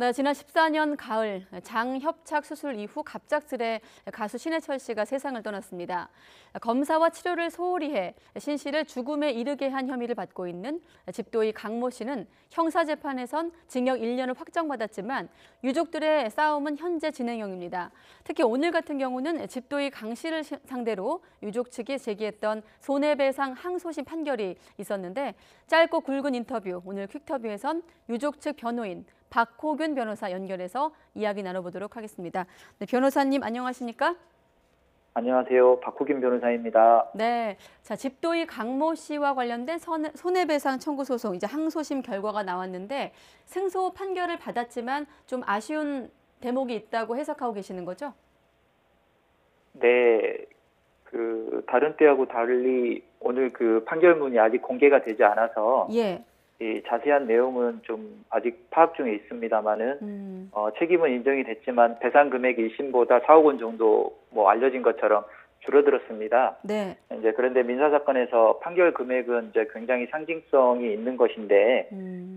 네, 지난 14년 가을 장협착 수술 이후 갑작스레 가수 신해철 씨가 세상을 떠났습니다. 검사와 치료를 소홀히 해 신 씨를 죽음에 이르게 한 혐의를 받고 있는 집도이 강모 씨는 형사재판에선 징역 1년을 확정받았지만 유족들의 싸움은 현재 진행형입니다. 특히 오늘 같은 경우는 집도이 강 씨를 상대로 유족 측이 제기했던 손해배상 항소심 판결이 있었는데 짧고 굵은 인터뷰, 오늘 퀵터뷰에선 유족 측 변호인 박호균 변호사 연결해서 이야기 나눠보도록 하겠습니다. 네, 변호사님 안녕하십니까? 안녕하세요. 박호균 변호사입니다. 네, 자 집도이 강모 씨와 관련된 손해배상 청구 소송 이제 항소심 결과가 나왔는데 승소 판결을 받았지만 좀 아쉬운 대목이 있다고 해석하고 계시는 거죠? 네, 다른 때하고 달리 오늘 판결문이 아직 공개가 되지 않아서 예. 이 자세한 내용은 좀 아직 파악 중에 있습니다만은 책임은 인정이 됐지만 배상 금액이 1심보다 4억 원 정도 알려진 것처럼 줄어들었습니다. 네. 이제 그런데 민사 사건에서 판결 금액은 이제 굉장히 상징성이 있는 것인데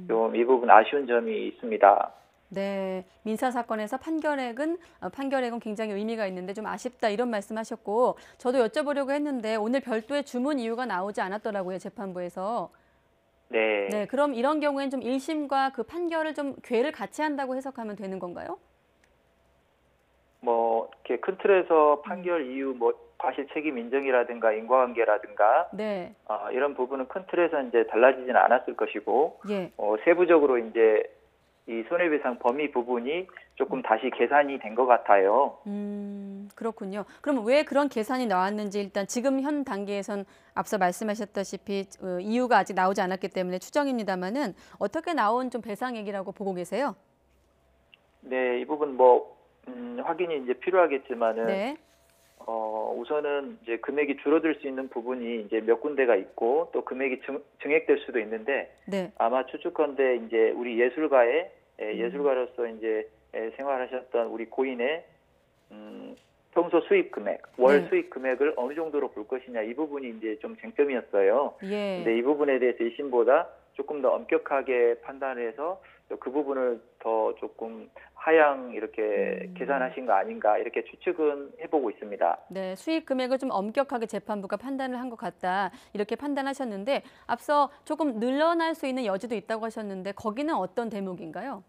좀 이 부분 아쉬운 점이 있습니다. 네, 민사 사건에서 판결액은 굉장히 의미가 있는데 좀 아쉽다 이런 말씀하셨고 저도 여쭤보려고 했는데 오늘 별도의 주문 이유가 나오지 않았더라고요, 재판부에서. 네. 네, 그럼 이런 경우에는 좀 1심과 그 판결을 좀 궤를 같이 한다고 해석하면 되는 건가요? 이렇게 큰 틀에서 판결 이유, 과실 책임 인정이라든가 인과관계라든가, 네. 이런 부분은 큰 틀에서 이제 달라지지는 않았을 것이고, 예. 세부적으로 이제 이 손해배상 범위 부분이 조금 다시 계산이 된 것 같아요. 그렇군요. 그럼 왜 그런 계산이 나왔는지 일단 지금 현 단계에선 앞서 말씀하셨다시피 이유가 아직 나오지 않았기 때문에 추정입니다만은 어떻게 나온 좀 배상액이라고 보고 계세요? 네, 이 부분 확인이 이제 필요하겠지만은, 네. 우선은 이제 금액이 줄어들 수 있는 부분이 이제 몇 군데가 있고 또 금액이 증액될 수도 있는데, 네. 아마 추측컨대 이제 우리 예술가로서 이제 생활하셨던 우리 고인의 평소 수입 금액, 월 네. 수입 금액을 어느 정도로 볼 것이냐, 이 부분이 이제 좀 쟁점이었어요. 예. 근데 이 부분에 대해서 1심보다 조금 더 엄격하게 판단해서 그 부분을 더 조금 하향 이렇게 계산하신 거 아닌가, 이렇게 추측은 해보고 있습니다. 네, 수익 금액을 좀 엄격하게 재판부가 판단을 한 것 같다 이렇게 판단하셨는데 앞서 조금 늘어날 수 있는 여지도 있다고 하셨는데 거기는 어떤 대목인가요?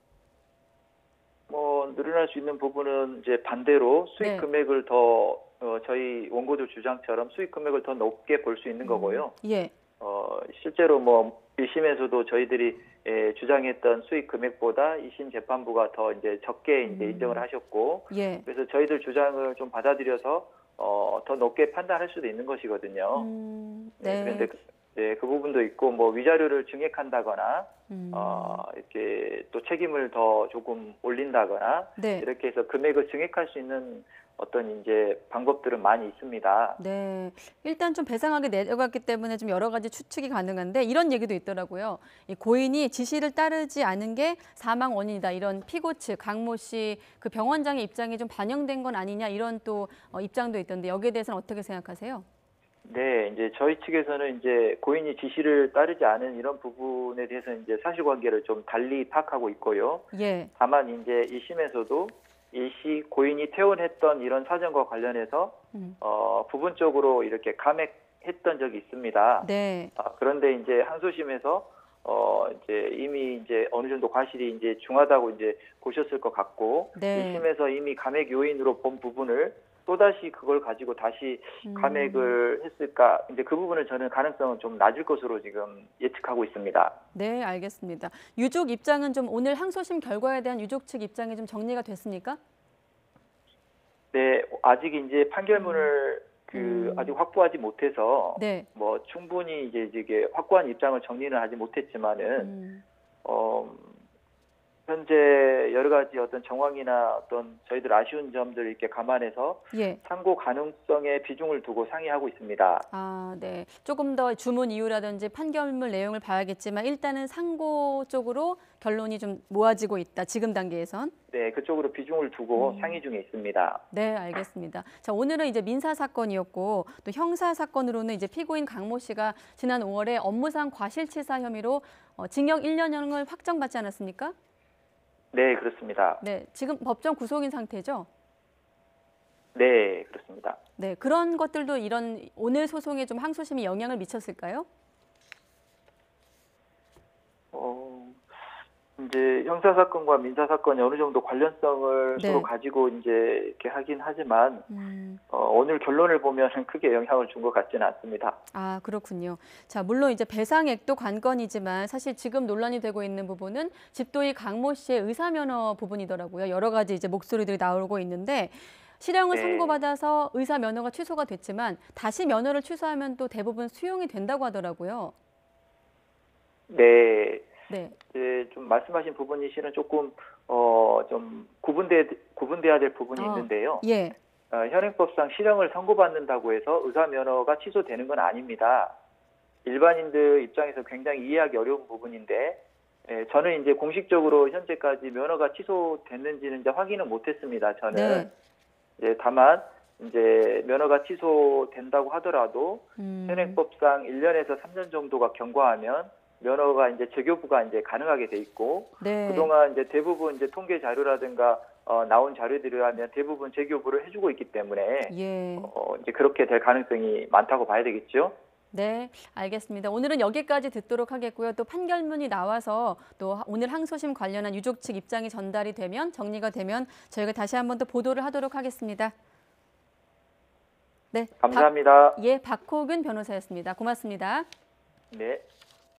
늘어날 수 있는 부분은 이제 반대로 수익 네. 금액을 더 저희 원고들 주장처럼 수익 금액을 더 높게 볼 수 있는 거고요. 예. 실제로 1심에서도 저희들이 주장했던 수익 금액보다 2심 재판부가 더 이제 적게 이제 인정을 하셨고, 예. 그래서 저희들 주장을 좀 받아들여서 더 높게 판단할 수도 있는 것이거든요. 네. 그런데 그 부분도 있고 위자료를 증액한다거나 이렇게 또 책임을 더 조금 올린다거나 네. 이렇게 해서 금액을 증액할 수 있는 어떤 이제 방법들은 많이 있습니다. 네, 일단 좀 배상하게 내려갔기 때문에 좀 여러 가지 추측이 가능한데 이런 얘기도 있더라고요. 이 고인이 지시를 따르지 않은 게 사망 원인이다. 이런 피고 측 강모 씨 그 병원장의 입장이 좀 반영된 건 아니냐 이런 또 입장도 있던데 여기에 대해서는 어떻게 생각하세요? 네, 이제 저희 측에서는 이제 고인이 지시를 따르지 않은 이런 부분에 대해서 이제 사실관계를 좀 달리 파악하고 있고요. 예. 다만 이제 1심에서도 일시 고인이 퇴원했던 이런 사정과 관련해서 부분적으로 이렇게 감액했던 적이 있습니다. 네. 그런데 이제 항소심에서 이제 이미 이제 어느 정도 과실이 이제 중하다고 이제 보셨을 것 같고, 네. 1심에서 이미 감액 요인으로 본 부분을 또다시 그걸 가지고 다시 감액을 했을까? 이제 그 부분을 저는 가능성은 좀 낮을 것으로 지금 예측하고 있습니다. 네, 알겠습니다. 유족 입장은 좀 오늘 항소심 결과에 대한 유족 측 입장이 좀 정리가 됐습니까? 네, 아직 이제 판결문을 아직 확보하지 못해서 네. 충분히 이제 이게 확고한 입장을 정리는 하지 못했지만은 현재 여러 가지 어떤 정황이나 어떤 저희들 아쉬운 점들 이렇게 감안해서 예. 상고 가능성에 비중을 두고 상의하고 있습니다. 네. 조금 더 주문 이유라든지 판결문 내용을 봐야겠지만 일단은 상고 쪽으로 결론이 좀 모아지고 있다. 지금 단계에선. 네, 그쪽으로 비중을 두고 상의 중에 있습니다. 네, 알겠습니다. 자, 오늘은 이제 민사 사건이었고 또 형사 사건으로는 이제 피고인 강모 씨가 지난 5월에 업무상 과실치사 혐의로 징역 1년형을 확정받지 않았습니까? 네, 그렇습니다. 네, 지금 법정 구속인 상태죠? 네, 그렇습니다. 네, 그런 것들도 이런 오늘 소송에 좀 항소심이 영향을 미쳤을까요? 어, 이제 형사 사건과 민사 사건이 어느 정도 관련성을 네. 서로 가지고 이제 이렇게 하긴 하지만 음. 오늘 결론을 보면은 크게 영향을 준 것 같지는 않습니다. 아, 그렇군요. 자, 물론 이제 배상액도 관건이지만 사실 지금 논란이 되고 있는 부분은 집도의 강모 씨의 의사면허 부분이더라고요. 여러 가지 이제 목소리들이 나오고 있는데 실형을 네, 선고받아서 의사면허가 취소가 됐지만 다시 면허를 취소하면 또 대부분 수용이 된다고 하더라고요. 네, 네, 이제 좀 말씀하신 부분이 실은 조금 좀 구분돼야 될 부분이 아, 있는데요. 예, 현행법상 실형을 선고받는다고 해서 의사 면허가 취소되는 건 아닙니다. 일반인들 입장에서 굉장히 이해하기 어려운 부분인데, 저는 이제 공식적으로 현재까지 면허가 취소됐는지는 이제 확인은 못했습니다. 저는 네, 이제 다만 이제 면허가 취소된다고 하더라도 음, 현행법상 1년에서 3년 정도가 경과하면 면허가 이제 재교부가 이제 가능하게 돼 있고, 네, 그동안 이제 대부분 이제 통계 자료라든가 나온 자료들을 하면 대부분 재교부를 해주고 있기 때문에 예. 이제 그렇게 될 가능성이 많다고 봐야 되겠죠. 네, 알겠습니다. 오늘은 여기까지 듣도록 하겠고요. 또 판결문이 나와서 또 오늘 항소심 관련한 유족 측 입장이 전달이 되면 정리가 되면 저희가 다시 한번 또 보도를 하도록 하겠습니다. 네, 감사합니다. 박호근 변호사였습니다. 고맙습니다. 네.